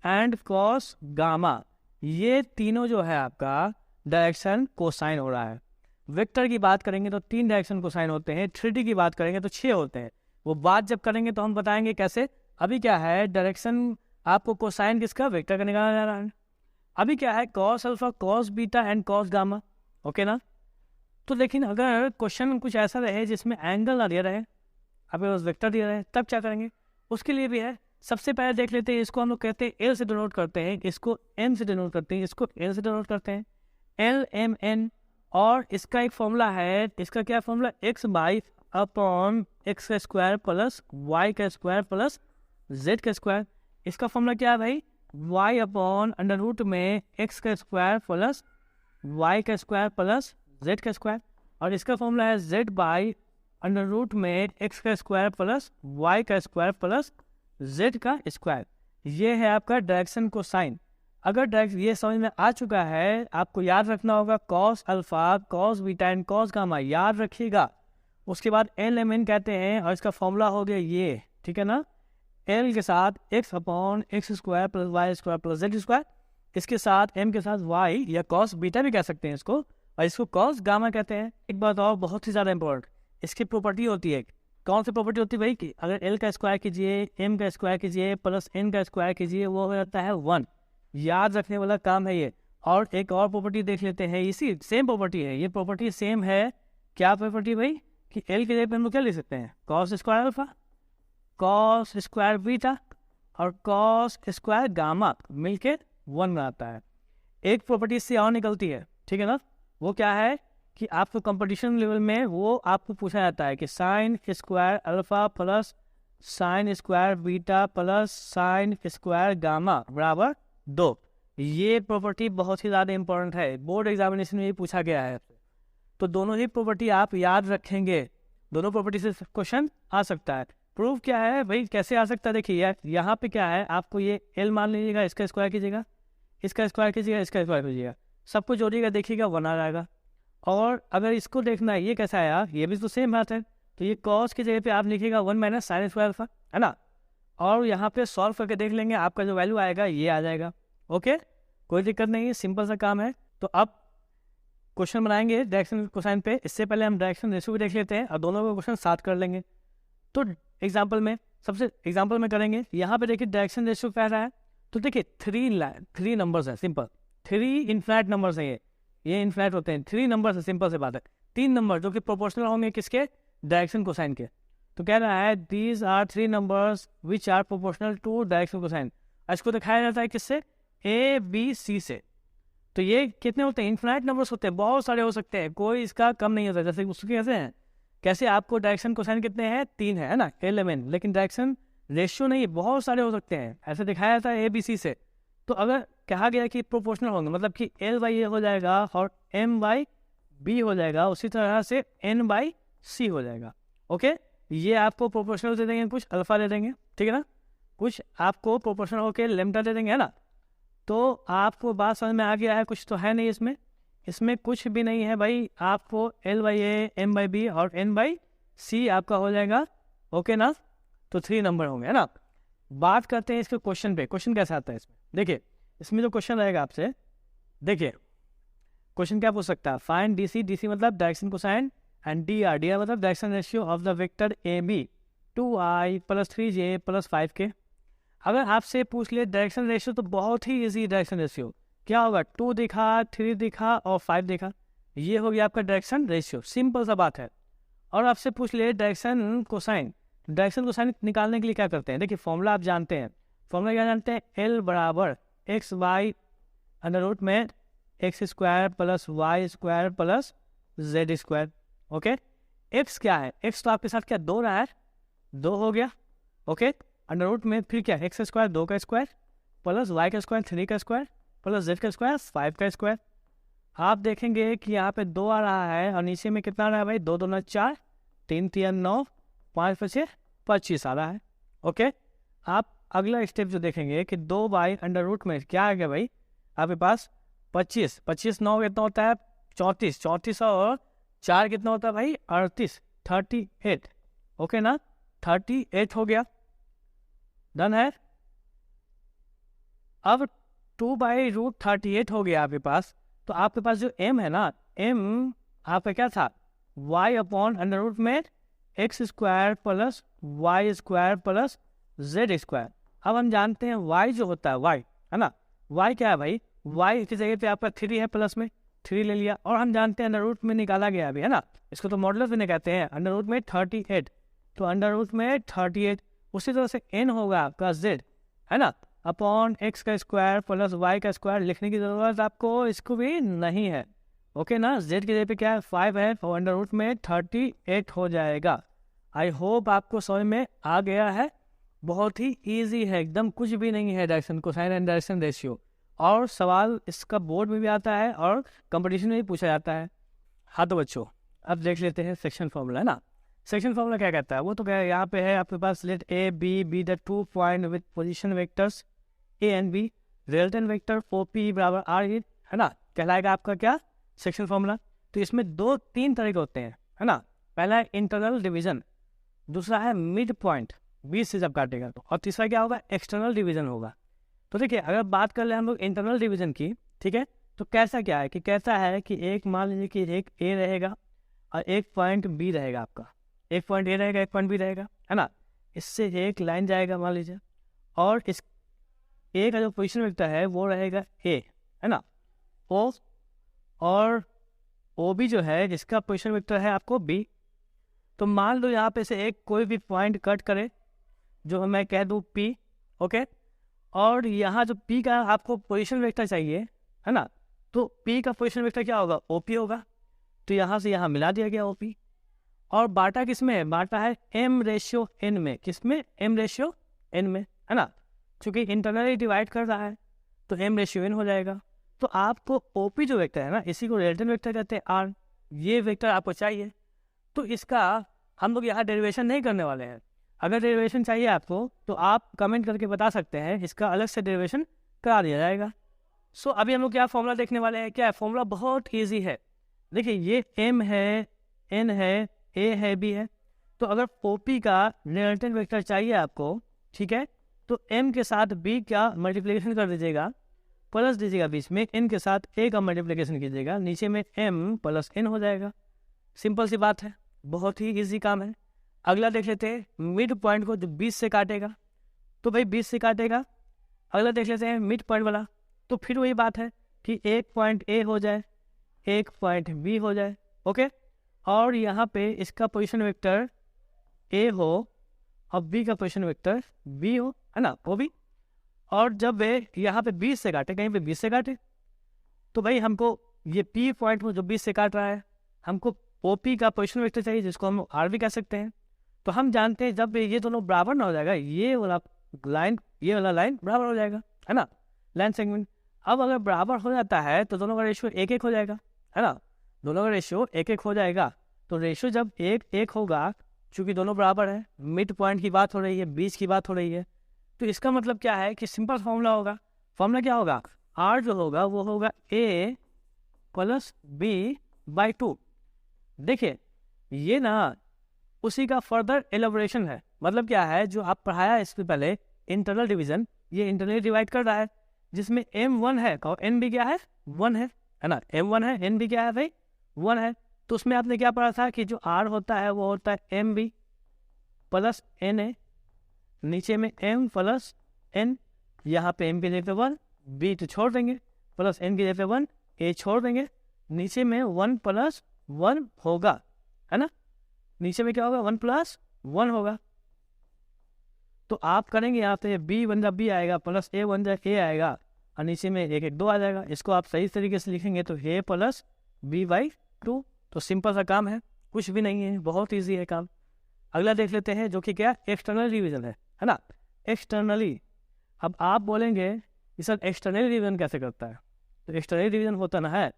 and cos gamma, ये तीनों जो है आपका डायरेक्शन कोसाइन हो रहा है। वेक्टर की बात करेंगे तो 3 डायरेक्शन कोसाइन होते हैं, 3D की बात करेंगे तो 6 होते हैं। वो बात जब करेंगे तो हम बताएंगे कैसे। अभी क्या है, डायरेक्शन आपको कोसाइन किसका? वेक्टर का निकाला जा रहा है। अभी क्या है, cos alpha, cos beta and cos gamma, okay ना। तो लेकिन अगर क्वेश्चन कुछ ऐसा रहे जिसमें एंगल ना दिया रहे, अभी उस वेक्टर दिया रहे, तब क्या करेंगे? उसके लिए भी है। सबसे पहले देख लेते हैं, इसको हम लोग कहते हैं एल से डिनोट करते हैं, इसको एम से डिनोट करते हैं, इसको एल से डिनोट करते हैं, एल एम एन। और इसका एक फॉर्मूला है, इसका क्या formula? X by upon x का स्क्वायर प्लस वाई का स्क्वायर प्लस जेड का स्क्वायर। इसका फॉर्मूला क्या है भाई? वाई अपॉन अंडर रूट में एक्स का स्क्वायर प्लस वाई का स्क्वायर प्लस जेड का स्क्वायर। और इसका फॉर्मूला है जेड बाई अंडर रूट में एक्स का स्क्वायर प्लस वाई का स्क्वायर प्लस जेड का स्क्वायर। ये है आपका डायरेक्शन कोसाइन। अगर डायरेक्ट ये समझ में आ चुका है, आपको याद रखना होगा cos alpha, cos beta and cos gamma, याद रखिएगा। उसके बाद एल एम एन कहते हैं और इसका फॉर्मूला हो गया ये, ठीक है ना। एल के साथ X upon X square plus Y square plus Z square, इसके साथ एम के साथ वाई या कॉस बीटा भी कह सकते हैं इसको, और इसको कॉस गामा कहते हैं। एक बात और बहुत ही ज़्यादा इंपॉर्टेंट, इसकी प्रॉपर्टी होती है। कौन सी प्रॉपर्टी होती है भाई? कि अगर एल का स्क्वायर कीजिए, एम का स्क्वायर कीजिए प्लस एन का स्क्वायर कीजिए, वो हो जाता है 1। याद रखने वाला काम है ये। और एक और प्रॉपर्टी देख लेते हैं, इसी सेम प्रॉपर्टी है, ये प्रॉपर्टी सेम है। क्या प्रॉपर्टी भाई? कि एल के जगह पे हम लोग क्या लिख सकते हैं? Cos square alpha, cos square beta और कॉस स्क्वायर गामा मिलके 1 बनाता है। एक प्रॉपर्टी इससे और निकलती है, ठीक है ना। वो क्या है कि आपको कंपटीशन लेवल में वो आपको पूछा जाता है कि sine square alpha plus sine square beta plus sine square gamma बराबर 2। ये प्रॉपर्टी बहुत ही ज़्यादा इंपॉर्टेंट है, बोर्ड एग्जामिनेशन में भी पूछा गया है। तो दोनों ही प्रॉपर्टी आप याद रखेंगे, दोनों प्रॉपर्टी से क्वेश्चन आ सकता है। प्रूफ क्या है भाई, कैसे आ सकता है? देखिए यहाँ पे क्या है, आपको ये एल मान लीजिएगा, इसका स्क्वायर कीजिएगा, इसका स्क्वायर कीजिएगा, इसका स्क्वायर कीजिएगा, सबको जोड़िएगा, देखिएगा 1 आ जाएगा। और अगर इसको देखना है ये कैसा आया, ये भी तो सेम बात है। तो ये कॉस की जगह पे आप लिखिएगा 1 माइनस साइन स्क्वायर अल्फा, है ना। और यहाँ पे सॉल्व करके देख लेंगे, आपका जो वैल्यू आएगा ये आ जाएगा। ओके, कोई दिक्कत नहीं है, सिंपल सा काम है। तो अब क्वेश्चन बनाएंगे डायरेक्शन कोसाइन पे। इससे पहले हम डायरेक्शन रेशियो भी देख लेते हैं और दोनों का क्वेश्चन साथ कर लेंगे। तो एग्जाम्पल में सबसे एग्जाम्पल में करेंगे। यहाँ पे देखिए डायरेक्शन रेशियो कह रहा है, तो देखिए 3 नंबर्स है, सिंपल 3 इन्फिनाइट नंबर्स हैं, ये इन्फिनाइट होते हैं, 3 नंबर्स है, सिंपल से बात है। 3 नंबर जो कि प्रोपोर्शनल होंगे किसके? डायरेक्शन कोसाइन के। तो कह रहा है these are 3 numbers which are proportional to direction cosine. इसको दिखाया जाता है किससे? ए बी सी से। तो ये कितने होते हैं? इन्फिनाइट नंबर्स होते हैं, बहुत सारे हो सकते हैं, कोई इसका कम नहीं होता। जैसे उसके कैसे हैं, कैसे आपको डायरेक्शन कोसाइन कितने हैं? 3 है ना, एल एम एन। लेकिन डायरेक्शन रेशियो नहीं, बहुत सारे हो सकते हैं, ऐसे दिखाया जाता है ABC से। तो अगर कहा गया कि प्रोपोर्शनल होंगे, मतलब कि L/A हो जाएगा और M/B हो जाएगा, उसी तरह से N/C हो जाएगा। ओके, ये आपको प्रोपोर्शनल दे देंगे, कुछ अल्फा दे देंगे, ठीक है ना, कुछ आपको प्रोपोर्शनल होके लेमडा दे देंगे, है ना। तो आपको बात समझ में आ गया है, कुछ तो है नहीं इसमें कुछ भी नहीं है भाई। आपको L/A, M/B और N/C आपका हो जाएगा, ओके ना। तो 3 नंबर होंगे, है ना। बात करते हैं इसके क्वेश्चन पे। क्वेश्चन कैसा आता है इसमें, देखिए इसमें जो क्वेश्चन रहेगा आपसे, देखिए क्वेश्चन क्या पूछ सकता है, फाइंड DC मतलब डायरेक्शन कोसाइन, एंड DR मतलब direction ratio of the vector AB 2i + 3j + 5k। अगर आपसे पूछ ले डायरेक्शन रेशियो तो बहुत ही इजी डायरेक्शन रेशियो क्या होगा, 2 दिखा, 3 दिखा और 5 दिखा, ये हो गया आपका डायरेक्शन रेशियो, सिंपल सा बात है। और आपसे पूछ ले डायरेक्शन कोसाइन, डायरेक्शन कोसाइन निकालने के लिए क्या करते हैं, देखिए फॉर्मूला आप जानते हैं, फॉर्मूला क्या जानते हैं, L = x/y √में x² + y² + z²। Okay, x क्या है, x तो आपके साथ क्या 2 रहा है, 2 हो गया, ओके, √ में फिर क्या x² 2 का स्क्वायर + y² 3 का स्क्वायर + z² 5 का स्क्वायर। आप देखेंगे कि यहाँ पे 2 आ रहा है और नीचे में कितना आ रहा है भाई, 2 2 4, 3 3 9, 5 5 25 आ रहा है। ओके, आप अगला स्टेप जो देखेंगे कि 2/√, में क्या आ गया भाई आपके पास 25, 25 9 कितना होता है 34, 34 और 4 कितना होता है भाई 38, 38। ओके ना, 38 हो गया, डन है। अब 2/√38 हो गया आपके पास, तो आपके पास जो m है ना, m आपका क्या था, y/√, में x² + y² + z²। अब हम जानते हैं y जो होता है, y है ना, y क्या है भाई, y की जगह पे आपका 3 है, प्लस में 3 ले लिया, और हम जानते हैं √ में निकाला गया अभी, है ना, इसको तो मॉडुलस में कहते हैं, √ में 38, तो √ में 38। उसी तरह से n होगा आपका z, है ना, अपॉन x² + y² लिखने की ज़रूरत आपको इसको भी नहीं है। ओके ना, z की जगह पे क्या है 5 है और √ में 38 हो जाएगा। आई होप आपको समझ में आ गया है, बहुत ही इजी है एकदम, कुछ भी नहीं है direction cosine and direction ratio, और सवाल इसका बोर्ड में भी आता है और कंपटीशन में भी पूछा जाता है। हाँ तो बच्चों, अब देख लेते हैं सेक्शन फॉर्मूला, है ना। सेक्शन फॉर्मूला क्या कहता है, वो तो क्या है, यहाँ पे है आपके पास, late A B be the 2 point with position vectors A and B, resultant vector OP = R, है ना, कहलाएगा आपका क्या सेक्शन फॉर्मूला। तो इसमें 2-3 तरह के होते हैं, है ना। पहला है इंटरनल डिवीजन, दूसरा है मिड पॉइंट, 20 से जब काटेगा तो, और तीसरा क्या होगा, एक्सटर्नल डिवीजन होगा। तो देखिए अगर बात कर ले हम लोग इंटरनल डिवीजन की, ठीक है, तो कैसा क्या है कि कहता है कि एक मान लीजिए कि एक A रहेगा और एक पॉइंट B रहेगा आपका, एक पॉइंट A रहेगा, एक पॉइंट B रहेगा, है ना, इससे एक लाइन जाएगा मान लीजिए, और इस A का जो पोजीशन वेक्टर है वो रहेगा A, है ना, O, और OB जो है इसका पोजीशन वेक्टर है आपको B। तो मान लो यहाँ पे से एक कोई भी पॉइंट कट करे, जो मैं कह दूँ P, ओके, और यहाँ जो P का आपको पोजीशन वेक्टर चाहिए, है ना, तो P का पोजीशन वेक्टर क्या होगा, OP होगा। तो यहाँ से यहाँ मिला दिया गया OP, और बाटा किस में है, बाटा है M/N में, किस में, M/N में, है ना, क्योंकि इंटरनली डिवाइड कर रहा है तो M/N हो जाएगा। तो आपको OP जो वेक्टर है ना, इसी को रिजल्टेंट वेक्टर कहते हैं R, ये वेक्टर आपको चाहिए। तो इसका हम लोग यहाँ डेरिवेशन नहीं करने वाले हैं, अगर डेरिवेशन चाहिए आपको तो आप कमेंट करके बता सकते हैं, इसका अलग से डेरिवेशन करा दिया जाएगा। सो अभी हम लोग क्या फॉर्मूला देखने वाले हैं, क्या है फॉर्मूला, बहुत ईजी है। देखिए ये M है, N है, A है, B है, तो अगर OP का रिजल्टेंट वेक्टर चाहिए आपको, ठीक है, तो M के साथ B का मल्टीप्लिकेशन कर दीजिएगा, प्लस दीजिएगा बीच में, N के साथ A का मल्टीप्लिकेशन कीजिएगा, नीचे में M + N हो जाएगा। सिंपल सी बात है, बहुत ही इजी काम है। अगला देख लेते हैं, मिड पॉइंट को जो 20 से काटेगा, तो भाई 20 से काटेगा। अगला देख लेते हैं मिड पॉइंट वाला, तो फिर वही बात है कि एक पॉइंट A हो जाए, एक पॉइंट B हो जाए, ओके, और यहाँ पे इसका पोजीशन वेक्टर A हो और B का पोजीशन वेक्टर B हो, है ना, वो भी। और जब यहाँ पे 20 से काटे, कहीं पे 20 से काटे, तो भाई हमको ये P पॉइंट को जो 20 से काट रहा है, हमको OP का पोजीशन वेक्टर चाहिए, जिसको हम R भी कह सकते हैं। तो हम जानते हैं जब ये दोनों बराबर ना हो जाएगा, ये वाला लाइन बराबर हो जाएगा, है ना, लाइन सेगमेंट। अब अगर बराबर हो जाता है तो दोनों का रेशियो 1-1 हो जाएगा, है ना, दोनों का रेशियो 1-1 हो जाएगा। तो रेशियो जब 1-1 होगा, चूंकि दोनों बराबर है, मिड पॉइंट की बात हो रही है, बीच की बात हो रही है, तो इसका मतलब क्या है कि सिंपल फॉर्मूला होगा। फॉर्मूला क्या होगा, आर जो होगा वो होगा a + b/2। देखिए ये ना उसी का फर्दर एलोबरेशन है। मतलब क्या है, जो आप पढ़ाया इससे पहले इंटरनल डिवीजन, ये इंटरनली डिवाइड कर रहा है, जिसमें m1 है और n भी क्या है, 1 है ना, m1 है, n भी क्या है भाई, 1 है। तो उसमें आपने क्या पढ़ा था कि जो r होता है वो होता है mb + na, नीचे में m + n, यहाँ पे m की जगह 1, b तो छोड़ देंगे, प्लस n की जगह 1, a छोड़ देंगे, नीचे में 1 + 1 होगा, है ना, नीचे में क्या होगा, 1 + 1 होगा। तो आप करेंगे यहाँ पे b बन जा b आएगा, प्लस a बन जा a आएगा, और नीचे में 1-1-2 आ जाएगा। इसको आप सही तरीके से लिखेंगे तो a + b/2। तो सिंपल सा काम है, कुछ भी नहीं है, बहुत ईजी है काम। अगला देख लेते हैं जो कि क्या, एक्सटर्नल डिवीजन है ना, एक्सटर्नली। अब आप बोलेंगे कि सर एक्सटर्नल डिवीजन कैसे करता है, तो एक्सटर्नल डिवीजन होता ना है,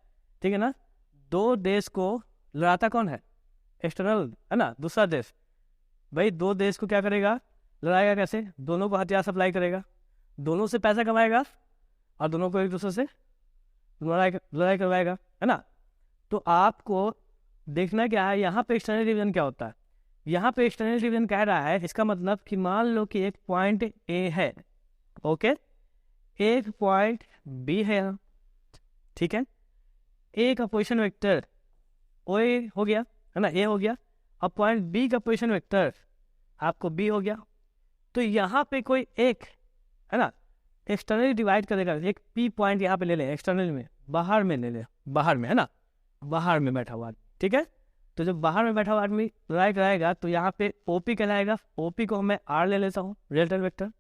ठीक है ना, दो देश को लड़ाता कौन है, एक्सटर्नल, है ना, दूसरा देश। भाई दो देश को क्या करेगा, लड़ाएगा कैसे, दोनों को हथियार सप्लाई करेगा, दोनों से पैसा कमाएगा और दोनों को एक दूसरे से लड़ाई करवाएगा, है ना। तो आपको देखना क्या है, यहाँ पे एक्सटर्नल डिवीजन क्या होता है। यहाँ पे एक्सटर्नल डिवीजन कह रहा है, इसका मतलब कि मान लो कि एक पॉइंट ए है, ओके, एक पॉइंट बी है यहाँ, ठीक है, ए का पोजीशन वेक्टर ओ ए हो गया, है ना, ए हो गया, और पॉइंट बी का पोजीशन वेक्टर आपको बी हो गया। तो यहाँ पे कोई एक, है ना, एक्सटर्नली डिवाइड करेगा, एक पी पॉइंट यहाँ पे ले ले, एक्सटर्नल में, बाहर में ले ले, बाहर में, है ना, बाहर में बैठा हुआ, ठीक है। तो जब बाहर में बैठा हुआ आदमी लड़ाई कराएगा तो यहाँ पे ओपी कहलाएगा, ओपी को मैं आर ले लेता हूँ, रिलेटिव वेक्टर,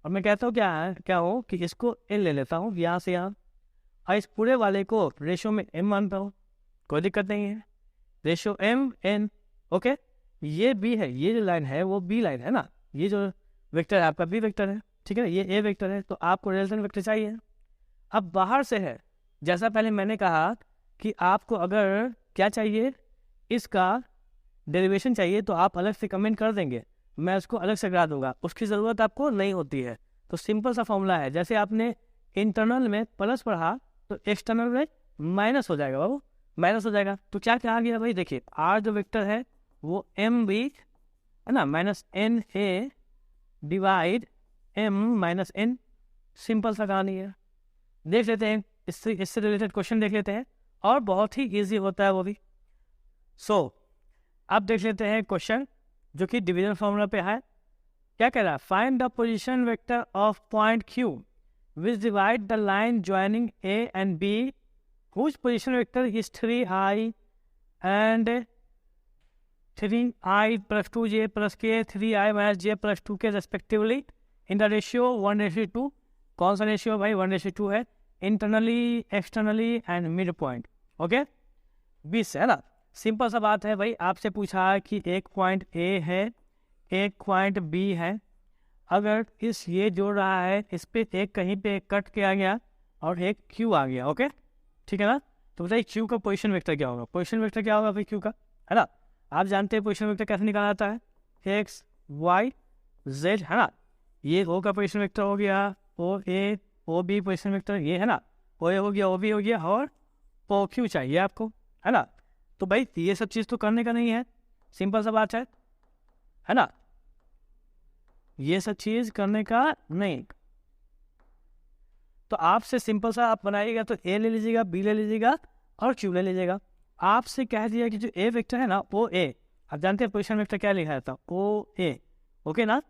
और मैं कहता हूँ क्या हूँ कि इसको एन ले लेता हूँ यहाँ से यहाँ, और इस पूरे वाले को रेशियो में एम मानता हूँ, कोई दिक्कत नहीं है, रेशियो एम एन, ओके। ये बी है, ये जो लाइन है वो बी लाइन है ना, ये जो वेक्टर है आपका बी वेक्टर है, ठीक है, ये ए वेक्टर है, तो आपको रिलेटिव वेक्टर चाहिए। अब बाहर से है, जैसा पहले मैंने कहा कि आपको अगर क्या चाहिए, इसका डेरिवेशन चाहिए, तो आप अलग से कमेंट कर देंगे, मैं उसको अलग से करा दूंगा, उसकी ज़रूरत आपको नहीं होती है। तो सिंपल सा फॉर्मूला है, जैसे आपने इंटरनल में प्लस पढ़ा तो एक्सटर्नल में माइनस हो जाएगा बाबू, माइनस हो जाएगा। तो क्या कहा गया भाई, देखिए आर जो वेक्टर है वो एम बी, है ना, -na divide m - n, simple सा कहानी है। देख लेते हैं, इससे रिलेटेड क्वेश्चन देख लेते हैं, और बहुत ही इजी होता है वो भी। अब देख लेते हैं क्वेश्चन जो कि डिवीजन फॉर्मूला पे है। क्या कह रहा है, find the position vector of point Q which divide the line joining A and B whose position vector is 3i and 3i + 2j + k 3i - j + 2k respectively in the ratio 1:2। कौन सा ratio भाई, 1:2 है, internally, externally and mid point, okay, 20 है ना। Simple सा बात है भाई, आपसे पूछा है कि एक पॉइंट ए है, एक पॉइंट बी है, अगर इस ये जोड़ रहा है, इस पे एक कहीं पे एक कट के आ गया और एक क्यू आ गया, ओके, ठीक है ना। तो बताइए क्यू का पोजीशन वेक्टर क्या होगा, पोजीशन वेक्टर क्या होगा भाई क्यू का, है ना। आप जानते हैं पोजीशन वेक्टर कैसे निकाला जाता है, एक्स वाई जेड, है ना। ये ओ का पोजीशन वेक्टर हो गया, ओ ए ओ बी पोजीशन वेक्टर ये, है ना, ओ ए हो गया, ओ बी हो गया, और ओ क्यू चाहिए आपको, है ना। तो भाई ये सब चीज़ तो करने का नहीं है, सिंपल सा बात है ना, ये सब चीज़ करने का नहीं। तो आपसे सिंपल सा आप बनाइएगा तो ए ले लीजिएगा, बी ले लीजिएगा और क्यू ले लीजिएगा। आपसे कह दिया कि जो ए वेक्टर है ना ओ ए, आप जानते हैं पोजीशन वेक्टर क्या लिखा जाता है, ओ ए, ओके ना,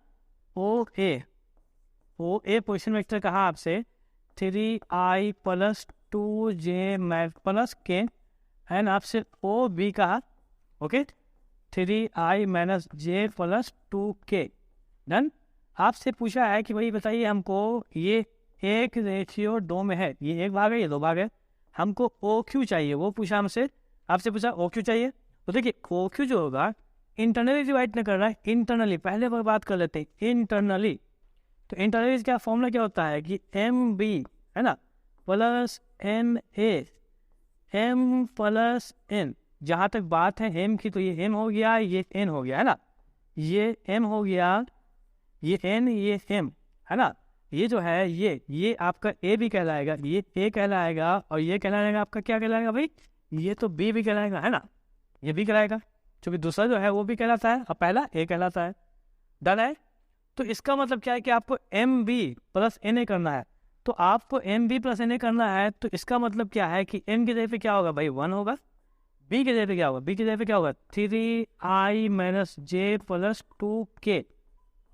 ओ ए पोजीशन वेक्टर कहा आपसे 3i + 2j + k, एंड आपसे ओ बी कहा, okay, 3i - j + 2k, done. आपसे पूछा है कि भाई बताइए हमको ये 1:2 में है, ये 1 भाग है, ये 2 भाग है, हमको ओ क्यू चाहिए, वो पूछा हमसे, आपसे पूछा ओ क्यू चाहिए। तो देखिए ओ क्यू जो होगा इंटरनली डिवाइड नहीं कर रहा है, इंटरनली पहले पर बात कर लेते हैं इंटरनली। तो इंटरनली क्या फॉर्मूला क्या होता है कि एम बी है ना plus N A, M plus N. जहाँ तक बात है एम की, तो ये एम हो गया, ये एन हो गया है ना, ये एम हो गया, ये एन, ये एम है ना। ये जो है ये आपका ए भी कहलाएगा, ये ए कहलाएगा, और ये कहलाएगा आपका क्या कहलाएगा भाई, ये तो बी भी कहलाएगा है ना, ये भी कहलाएगा, क्योंकि दूसरा जो है वो भी कहलाता है और पहला ए कहलाता है। डन है। तो इसका मतलब क्या है कि आपको M B plus N A करना है। तो आपको M B plus N A करना है, तो इसका मतलब क्या है कि एम की जगह पे क्या होगा भाई 1 होगा, बी की जगह पे क्या होगा, बी की जगह पे क्या होगा 3i माइनस जे प्लस 2k,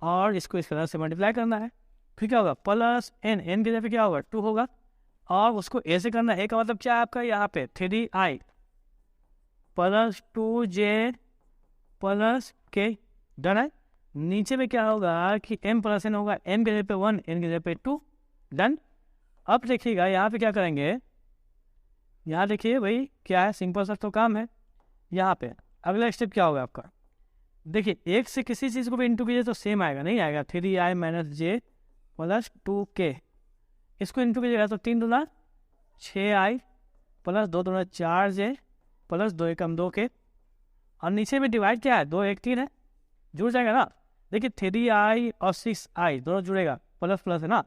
और इसको इस तरह से मल्टीप्लाई करना है। फिर क्या होगा प्लस एन, एन की जगह पे क्या होगा 2 होगा, और उसको ए से करना है। ए का मतलब क्या है आपका यहाँ पे 3i plus 2j plus k। Done है। नीचे में क्या होगा कि m प्लस एन होगा, m की जगह पे 1, n की जगह पे 2। डन। अब देखिएगा यहाँ पे क्या करेंगे, यहाँ देखिए भाई क्या है, सिंपल सा तो काम है। यहाँ पे अगला स्टेप क्या होगा आपका, देखिए एक से किसी चीज़ को भी इंटू कीजिए तो सेम आएगा, नहीं आएगा 3i माइनस जे प्लस 2k। इसको इंटू कीजिएगा तो 3 दूना 6i प्लस 2 दूना 4j प्लस 2 एकम 2k, और नीचे में डिवाइड क्या है 2 1 3 है, जुड़ जाएगा ना। देखिए 3i और 6i दोनों जुड़ेगा, प्लस प्लस है ना,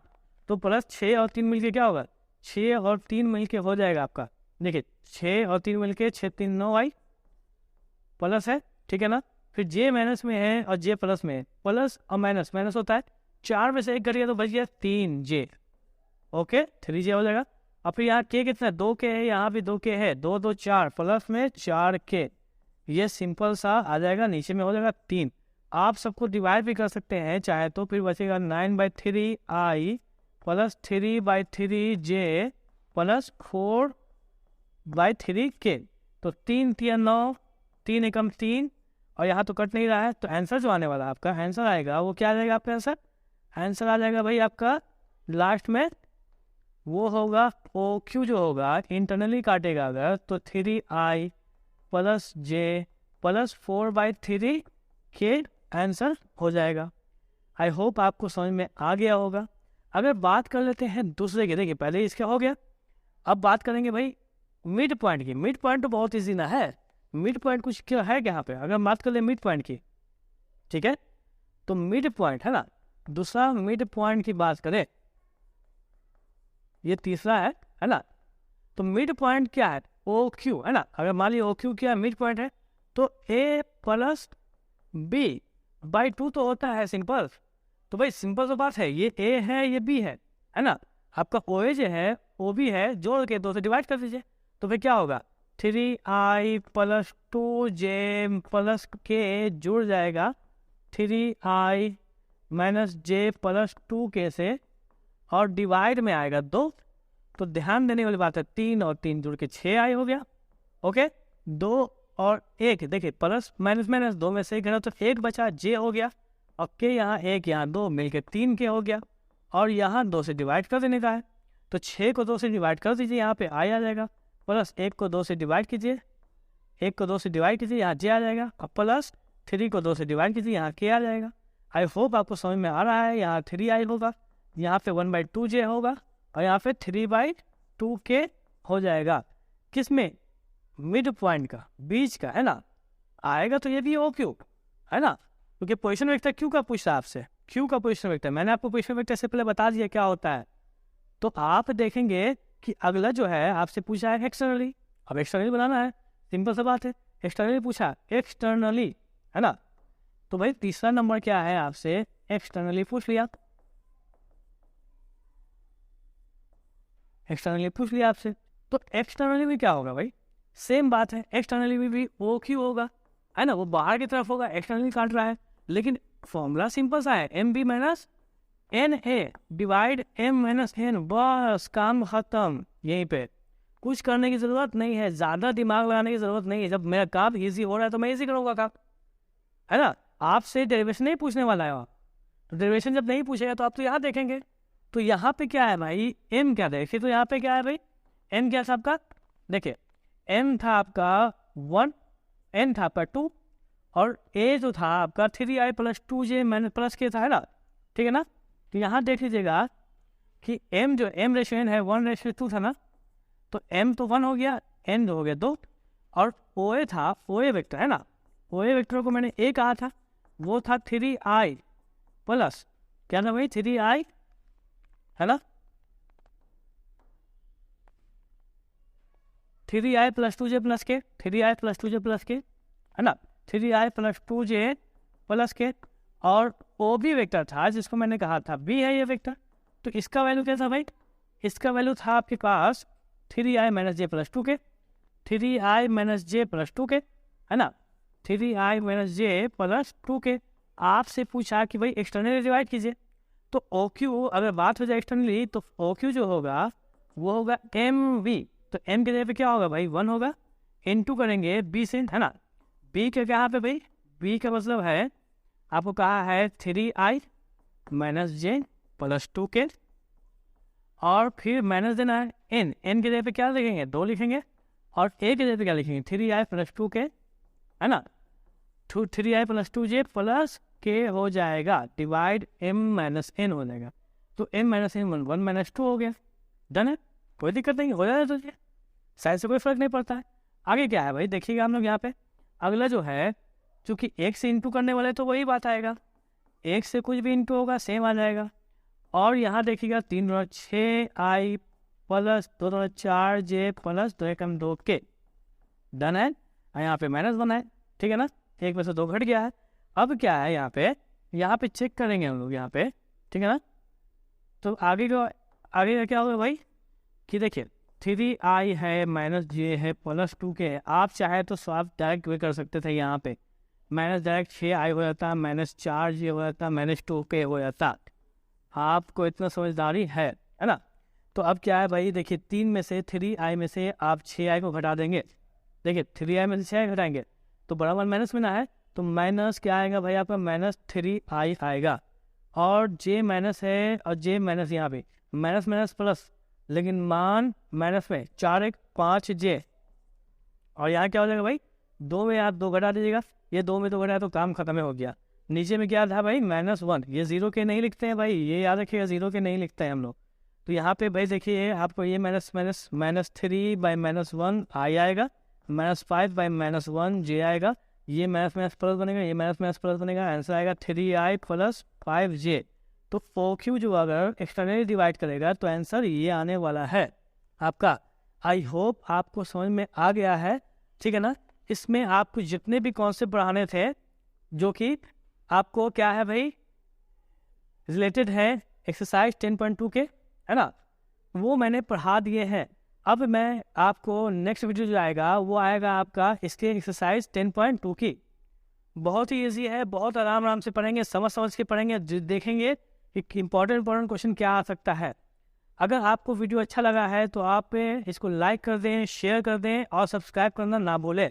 तो प्लस 6 और 3 मिलके क्या होगा 6 और 3 मिलके हो जाएगा आपका। देखिए 6 और 3 मिलके 6 3 9i प्लस है, ठीक है ना। फिर जे माइनस में है और जे प्लस में है, प्लस और माइनस माइनस होता है, 4 में से 1 घट गया तो बच गया 3j। ओके 3j हो जाएगा। और फिर यहाँ k कितना है 2k है, यहाँ भी 2k है, 2 2 4 प्लस में 4k, ये सिंपल सा आ जाएगा, नीचे में हो जाएगा 3। आप सबको डिवाइड भी कर सकते हैं चाहे तो, फिर बचेगा 9/3i plus 3/3j plus 4/3k। तो 3 3 9, 3 एकम 3, और यहाँ तो कट नहीं रहा है, तो आंसर जो आने वाला आपका आंसर आएगा वो क्या आ जाएगा आपका आंसर आ जाएगा भाई आपका लास्ट में वो होगा ओ क्यू, जो होगा इंटरनली काटेगा अगर तो 3i प्लस जे प्लस 4/3k आंसर हो जाएगा। आई होप आपको समझ में आ गया होगा। अगर बात कर लेते हैं दूसरे के, देखिए पहले इसका हो गया, अब बात करेंगे भाई मिड पॉइंट की। मिड पॉइंट तो बहुत ईजी ना है, मिड पॉइंट कुछ क्या है यहाँ पे, अगर बात कर ले मिड पॉइंट की, ठीक है, तो मिड पॉइंट है ना, दूसरा मिड पॉइंट की बात करें, ये तीसरा है ना। तो मिड पॉइंट क्या है ओ क्यू है ना, अगर मान लिया ओ क्यू क्या मिड पॉइंट है, तो a प्लस बी बाई 2 तो होता है सिंपल। तो भाई सिंपल तो बात है, ये a है ये b है ना, आपका ओ ए जो है ओ बी है, जोड़ के 2 से डिवाइड कर दीजिए, तो फिर क्या होगा 3i plus 2j plus k जुड़ जाएगा 3i minus j plus 2k से, और डिवाइड में आएगा 2। तो ध्यान देने वाली बात है 3 और 3 जुड़ के 6i हो गया। ओके 2 और 1, देखिए प्लस माइनस माइनस 2 में से 1 घटा तो 1 बचा, j हो गया, और k यहाँ 1 यहाँ 2 मिलके 3k हो गया, और यहाँ 2 से डिवाइड कर देने का है, तो 6 को 2 से डिवाइड कर दीजिए, यहाँ पे i आ जाएगा, प्लस 1 को 2 से डिवाइड कीजिए, 1 को 2 से डिवाइड कीजिए, यहाँ j आ जाएगा, और प्लस 3 को 2 से डिवाइड कीजिए, यहाँ k आ जाएगा। आई होप आपको समझ में आ रहा है। यहाँ 3i होगा, यहाँ पे 1/2j होगा, और यहाँ पे 3/2k हो जाएगा, किस में मिड पॉइंट का, बीच का है ना, आएगा तो ये भी ओ क्यू है ना, क्योंकि पोजीशन वेक्टर क्यू का पूछा है आपसे, क्यू का पोजीशन वेक्टर, मैंने आपको पोजीशन वेक्टर से पहले बता दिया क्या होता है। तो आप देखेंगे कि अगला जो है आपसे पूछा है एक्सटर्नली, अब एक्सटर्नली बनाना है, सिंपल सा बात है, एक्सटर्नली पूछा एक्सटर्नली है ना। तो भाई तीसरा नंबर क्या है आपसे एक्सटर्नली पूछ लिया, एक्सटर्नली पूछ लिया आपसे, तो एक्सटर्नली भी क्या होगा भाई, सेम बात है, एक्सटर्नली में भी ओ क्यू होगा है ना, वो बाहर की तरफ होगा, एक्सटर्नली काट रहा है, लेकिन फॉर्मूला सिंपल सा है M B minus N A divide M minus N, बस काम खत्म। यहीं पे कुछ करने की ज़रूरत नहीं है, ज़्यादा दिमाग लगाने की ज़रूरत नहीं है। जब मेरा काम ईजी हो रहा है तो मैं ईजी करूँगा काम, है ना। आपसे डेरिवेशन नहीं पूछने वाला है, तो डेरिवेशन जब नहीं पूछेगा तो आप तो यहाँ देखेंगे, तो यहाँ पे क्या है भाई m क्या देखिए, तो यहाँ पे क्या है भाई m क्या था आपका, देखिए m था आपका 1, n था आपका 2, और ए जो था आपका 3i + 2j मैंने प्लस के था, है ना, ठीक है ना। तो यहाँ देख लीजिएगा कि m जो m रेशियो n है 1:2 था ना, तो m तो 1 हो गया, n जो हो गया 2, और OA था, OA वेक्टर है ना, OA वेक्टर को मैंने a कहा था, वो था 3i प्लस क्या था भाई 3i, है ना, 3i + 2j प्लस के, 3i + 2j प्लस के, है ना, 3i + 2j प्लस के, और ओ भी वेक्टर था जिसको मैंने कहा था b है ये वेक्टर। तो इसका वैल्यू क्या था भाई, इसका वैल्यू था आपके पास 3i - j + 2 के, 3i - j + 2 के, है ना, 3i - j + 2 के। आपसे पूछा कि भाई एक्सटर्नली डिवाइड कीजिए, तो OQ अगर बात हो जाए एक्सटर्नली तो OQ जो होगा वो होगा MV, तो M के जगह पे क्या होगा भाई 1 होगा, इनटू करेंगे B से, है ना, B के क्या पे भाई, B का मतलब है आपको कहा है 3i - j + 2 के, और फिर माइनस देना है n के जगह पे क्या लिखेंगे 2 लिखेंगे, और a के जगह पे क्या लिखेंगे 3i + 2 के, है ना, 3i + 2j प्लस के हो जाएगा डिवाइड m - n हो जाएगा, तो m - n 1 - 2 हो गया, डन है, कोई दिक्कत नहीं, हो जाएगा, तो साइज से कोई फर्क नहीं पड़ता है। आगे क्या है भाई देखिएगा हम लोग यहाँ पे, अगला जो है चूँकि एक से इंटू करने वाले तो वही बात आएगा, एक से कुछ भी इंटू होगा सेम आ जाएगा, और यहाँ देखिएगा 3 × 6i प्लस 2 × 4j प्लस 2 × 2 के, डन है, यहाँ पे -1 है, ठीक है ना, 1 में से 2 घट गया है। अब क्या है यहाँ पे चेक करेंगे हम लोग यहाँ पे, ठीक है ना, तो आगे का क्या होगा भाई कि देखिए 3i है -j है + 2 के, आप चाहे तो स्वाप डायरेक्ट वे कर सकते थे, यहाँ पे डायरेक्ट 6i हो जाता, -4j हो जाता, -2k हो जाता, आपको इतना समझदारी है ना। तो अब क्या है भाई देखिए 3 में से 3i में से आप 6i को घटा देंगे, देखिए 3i में से 6i घटाएंगे तो बड़ा वन माइनस में ना है, तो माइनस क्या आएगा भाई आपका -3i आएगा, और j माइनस है और j माइनस यहाँ पे माइनस प्लस, लेकिन मान माइनस में 4 1 5j, और यहाँ क्या हो जाएगा भाई 2 में आप 2 घटा दीजिएगा, ये 2 में 2 घटाया तो काम खत्म हो गया। नीचे में क्या था भाई -1, ये 0 के नहीं लिखते हैं भाई, ये याद रखिएगा 0 के नहीं लिखते हैं हम लोग। तो यहाँ पे भाई देखिए आपको ये -3/-1 i आएगा, -5/-1 j आएगा, ये माइनस प्लस बनेगा, ये माइनस प्लस बनेगा, आंसर आएगा 3i + 5j। तो OQ जो अगर एक्सटर्नली डिवाइड करेगा तो आंसर ये आने वाला है आपका। आई होप आपको समझ में आ गया है, ठीक है ना। इसमें आपको जितने भी कॉन्सेप्ट पढ़ाने थे जो कि आपको क्या है भाई रिलेटेड है एक्सरसाइज 10.2 के, है ना, वो मैंने पढ़ा दिए हैं। अब मैं आपको नेक्स्ट वीडियो जो आएगा वो आएगा आपका इसके एक्सरसाइज 10.2 की। बहुत ही इजी है, बहुत आराम से पढ़ेंगे, समझ के पढ़ेंगे, देखेंगे कि इंपॉर्टेंट क्वेश्चन क्या आ सकता है। अगर आपको वीडियो अच्छा लगा है तो आप इसको लाइक कर दें, शेयर कर दें और सब्सक्राइब करना ना भूलें।